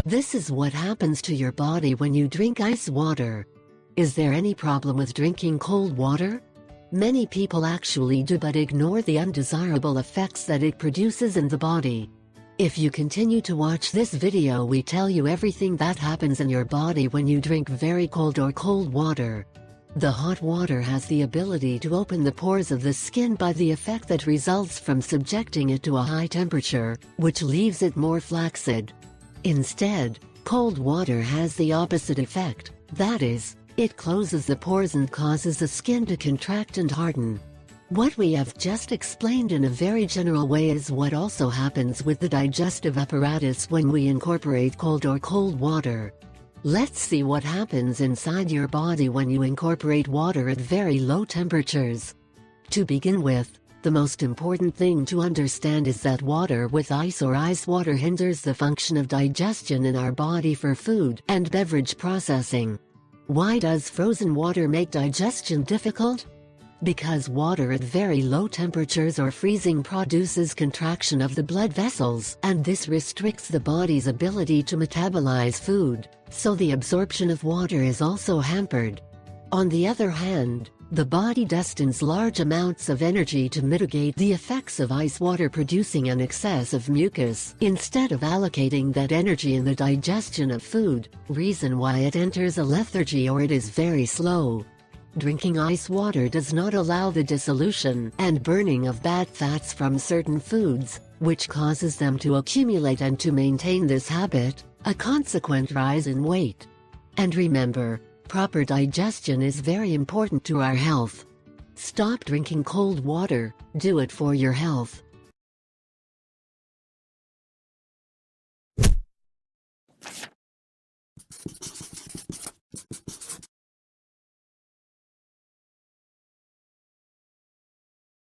This is what happens to your body when you drink ice water. Is there any problem with drinking cold water? Many people actually do, but ignore the undesirable effects that it produces in the body. If you continue to watch this video, we tell you everything that happens in your body when you drink very cold or cold water. The hot water has the ability to open the pores of the skin by the effect that results from subjecting it to a high temperature, which leaves it more flaccid. Instead, cold water has the opposite effect, that is, it closes the pores and causes the skin to contract and harden. What we have just explained in a very general way is what also happens with the digestive apparatus when we incorporate cold or cold water. Let's see what happens inside your body when you incorporate water at very low temperatures. To begin with, the most important thing to understand is that water with ice or ice water hinders the function of digestion in our body for food and beverage processing. Why does frozen water make digestion difficult? Because water at very low temperatures or freezing produces contraction of the blood vessels, and this restricts the body's ability to metabolize food, so the absorption of water is also hampered. On the other hand, the body destines large amounts of energy to mitigate the effects of ice water producing an excess of mucus, instead of allocating that energy in the digestion of food, reason why it enters a lethargy or it is very slow. Drinking ice water does not allow the dissolution and burning of bad fats from certain foods, which causes them to accumulate, and to maintain this habit, a consequent rise in weight. And remember, proper digestion is very important to our health. Stop drinking cold water, do it for your health.